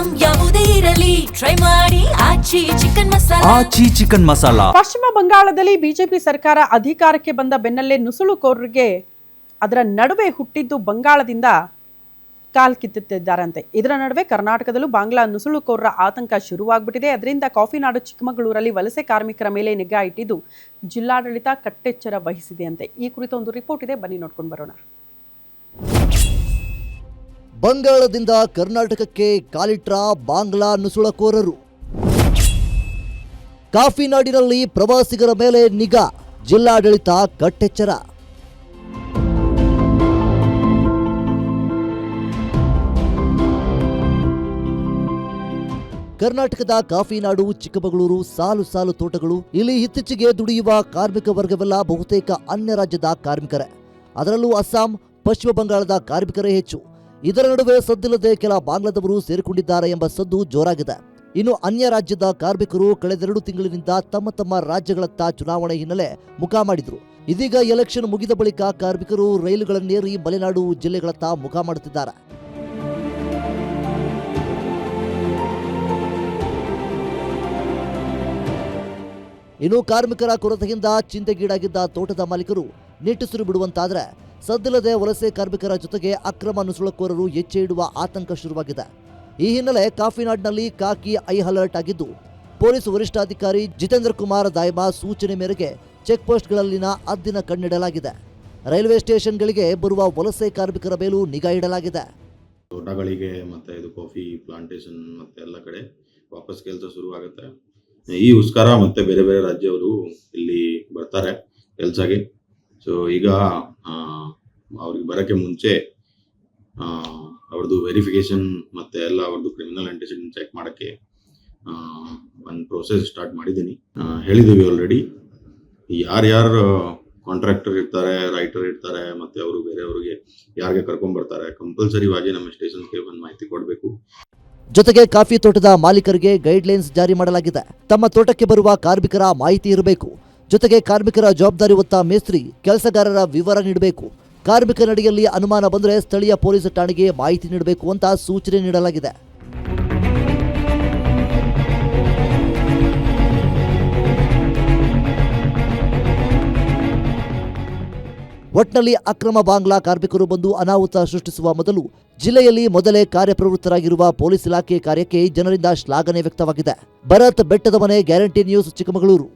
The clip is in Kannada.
ಐಟಂ ಯಾವುದೇ ಇರಲಿ ಟ್ರೈ ಮಾಡಿ ಆಚಿ ಚಿಕನ್ ಮಸಾಲಾ. ಪಶ್ಚಿಮ ಬಂಗಾಳದಲ್ಲಿ ಬಿಜೆಪಿ ಸರ್ಕಾರ ಅಧಿಕಾರಕ್ಕೆ ಬಂದ ಬೆನ್ನಲ್ಲೇ ನುಸುಳುಕೋರರಿಗೆ ಅದರ ನಡುವೆ ಹುಟ್ಟಿದ್ದು ಬಂಗಾಳದಿಂದ ಕಾಲ್ ಕಿತ್ತುತ್ತಿದ್ದಾರಂತೆ. ಇದರ ನಡುವೆ ಕರ್ನಾಟಕದಲ್ಲೂ ಬಾಂಗ್ಲಾ ನುಸುಳುಕೋರರ ಆತಂಕ ಶುರುವಾಗ್ಬಿಟ್ಟಿದೆ. ಅದರಿಂದ ಕಾಫಿನಾಡು ಚಿಕ್ಕಮಗಳೂರಲ್ಲಿ ವಲಸೆ ಕಾರ್ಮಿಕರ ಮೇಲೆ ನಿಗಾ ಇಟ್ಟಿದ್ದು ಜಿಲ್ಲಾಡಳಿತ ಕಟ್ಟೆಚ್ಚರ ವಹಿಸಿದೆ ಅಂತೆ. ಈ ಕುರಿತು ಒಂದು ರಿಪೋರ್ಟ್ ಇದೆ, ಬನ್ನಿ ನೋಡ್ಕೊಂಡು ಬರೋಣ. ಬಂಗಾಳದಿಂದ ಕರ್ನಾಟಕಕ್ಕೆ ಕಾಲಿಟ್ರ ಬಾಂಗ್ಲಾ ನುಸುಳುಕೋರರು. ಕಾಫಿನಾಡಿನಲ್ಲಿ ಪ್ರವಾಸಿಗರ ಮೇಲೆ ನಿಗಾ, ಜಿಲ್ಲಾಡಳಿತ ಕಟ್ಟೆಚ್ಚರ. ಕರ್ನಾಟಕದ ಕಾಫಿನಾಡು ಚಿಕ್ಕಮಗಳೂರು ಸಾಲು ಸಾಲು ತೋಟಗಳು. ಇಲ್ಲಿ ಇತ್ತೀಚೆಗೆ ದುಡಿಯುವ ಕಾರ್ಮಿಕ ವರ್ಗವೆಲ್ಲ ಬಹುತೇಕ ಅನ್ಯ ರಾಜ್ಯದ ಕಾರ್ಮಿಕರೇ. ಅದರಲ್ಲೂ ಅಸ್ಸಾಂ, ಪಶ್ಚಿಮ ಬಂಗಾಳದ ಕಾರ್ಮಿಕರೇ ಹೆಚ್ಚು. ಇದರ ನಡುವೆ ಸದ್ದಿಲ್ಲದೆ ಕೆಲ ಬಾಂಗ್ಲಾದವರು ಸೇರಿಕೊಂಡಿದ್ದಾರೆ ಎಂಬ ಸದ್ದು ಜೋರಾಗಿದೆ. ಇನ್ನು ಅನ್ಯ ರಾಜ್ಯದ ಕಾರ್ಮಿಕರು ಕಳೆದೆರಡು ತಿಂಗಳಿನಿಂದ ತಮ್ಮ ತಮ್ಮ ರಾಜ್ಯಗಳತ್ತ ಚುನಾವಣೆ ಹಿನ್ನೆಲೆ ಮುಖ ಮಾಡಿದ್ರು. ಇದೀಗ ಎಲೆಕ್ಷನ್ ಮುಗಿದ ಬಳಿಕ ಕಾರ್ಮಿಕರು ರೈಲುಗಳನ್ನೇರಿ ಮಲೆನಾಡು ಜಿಲ್ಲೆಗಳತ್ತ ಮುಖ ಮಾಡುತ್ತಿದ್ದಾರೆ. ಇನ್ನು ಕಾರ್ಮಿಕರ ಕೊರತೆಯಿಂದ ಚಿಂತೆಗೀಡಾಗಿದ್ದ ತೋಟದ ಮಾಲೀಕರು ನಿಟ್ಟುಸಿರು ಬಿಡುವಂತಾದ್ರೆ ಸದ್ದಿಲ್ಲದೆ ವಲಸೆ ಕಾರ್ಮಿಕರ ಜೊತೆಗೆ ಅಕ್ರಮ ನುಸುಳುಕೋರರು ಹೆಜ್ಜೆ ಇಡುವ ಆತಂಕ ಶುರುವಾಗಿದೆ. ಈ ಹಿನ್ನೆಲೆ ಕಾಫಿನಾಡ್ನಲ್ಲಿ ಕಾಕಿ ಐ ಅಲರ್ಟ್ ಆಗಿದ್ದು, ಪೊಲೀಸ್ ವರಿಷ್ಠಾಧಿಕಾರಿ ಜಿತೇಂದ್ರ ಕುಮಾರ್ ದಾಯಮಾ ಸೂಚನೆ ಮೇರೆಗೆ ಚೆಕ್ ಪೋಸ್ಟ್ಗಳಲ್ಲಿನ ಹದ್ದಿನ ಕಣ್ಣಿಡಲಾಗಿದೆ. ರೈಲ್ವೆ ಸ್ಟೇಷನ್ಗಳಿಗೆ ಬರುವ ವಲಸೆ ಕಾರ್ಮಿಕರ ಮೇಲೂ ನಿಗಾ ಇಡಲಾಗಿದೆ. ತೋಟಗಳಿಗೆ ಮತ್ತೆ ಇದು ಕಾಫಿ ಪ್ಲಾಂಟೇಶನ್ ಮತ್ತೆ ಎಲ್ಲ ಕಡೆ ವಾಪಸ್ ಕೆಲಸ ಶುರುವಾಗುತ್ತೆ. ಈ ಉಸ್ಕಾರ ಮತ್ತೆ ಬೇರೆ ಬೇರೆ ರಾಜ್ಯವರು ಇಲ್ಲಿ ಬರ್ತಾರೆ ಕೆಲಸಕ್ಕೆ. ಸೊ ಈಗ ಅವ್ರಿಗೆ ಬರೋಕ್ಕೆ ಮುಂಚೆ ಅವ್ರದ್ದು ವೆರಿಫಿಕೇಶನ್ ಮತ್ತೆ ಎಲ್ಲ ಅವ್ರದ್ದು ಕ್ರಿಮಿನಲ್ ಆಂಟಿಸಿಡೆಂಟ್ ಚೆಕ್ ಮಾಡೋಕ್ಕೆ ಒಂದು ಪ್ರೋಸೆಸ್ ಸ್ಟಾರ್ಟ್ ಮಾಡಿದ್ದೀನಿ. ಹೇಳಿದ್ದೀವಿ ಆಲ್ರೆಡಿ. ಯಾರ್ಯಾರು ಕಾಂಟ್ರಾಕ್ಟರ್ ಇರ್ತಾರೆ, ರೈಟರ್ ಇರ್ತಾರೆ, ಮತ್ತೆ ಅವರು ಬೇರೆಯವ್ರಿಗೆ ಯಾರಿಗೆ ಕರ್ಕೊಂಡ್ಬರ್ತಾರೆ, ಕಂಪಲ್ಸರಿವಾಗಿ ನಮ್ಮ ಸ್ಟೇಷನ್ಗೆ ಒಂದು ಮಾಹಿತಿ ಕೊಡಬೇಕು. ಜೊತೆಗೆ ಕಾಫಿ ತೋಟದ ಮಾಲೀಕರಿಗೆ ಗೈಡ್ಲೈನ್ಸ್ ಜಾರಿ ಮಾಡಲಾಗಿದೆ. ತಮ್ಮ ತೋಟಕ್ಕೆ ಬರುವ ಕಾರ್ಮಿಕರ ಮಾಹಿತಿ ಇರಬೇಕು. ಜೊತೆಗೆ ಕಾರ್ಮಿಕರ ಜವಾಬ್ದಾರಿ ಹೊತ್ತ ಮೇಸ್ತ್ರಿ, ಕೆಲಸಗಾರರ ವಿವರ ನೀಡಬೇಕು. ಕಾರ್ಮಿಕ ನಡೆಯಲ್ಲಿ ಅನುಮಾನ ಬಂದರೆ ಸ್ಥಳೀಯ ಪೊಲೀಸ್ ಠಾಣೆಗೆ ಮಾಹಿತಿ ನೀಡಬೇಕು ಅಂತ ಸೂಚನೆ ನೀಡಲಾಗಿದೆ. ಒಟ್ನಲ್ಲಿ ಅಕ್ರಮ ಬಾಂಗ್ಲಾ ಕಾರ್ಮಿಕರು ಬಂದು ಅನಾಹುತ ಸೃಷ್ಟಿಸುವ ಮೊದಲು ಜಿಲ್ಲೆಯಲ್ಲಿ ಮೊದಲೇ ಕಾರ್ಯಪ್ರವೃತ್ತರಾಗಿರುವ ಪೊಲೀಸ್ ಇಲಾಖೆ ಕಾರ್ಯಕ್ಕೆ ಜನರಿಂದ ಶ್ಲಾಘನೆ ವ್ಯಕ್ತವಾಗಿದೆ. ಭರತ್ ಬೆಟ್ಟದ ಮನೆ, ಗ್ಯಾರಂಟಿ ನ್ಯೂಸ್, ಚಿಕ್ಕಮಗಳೂರು.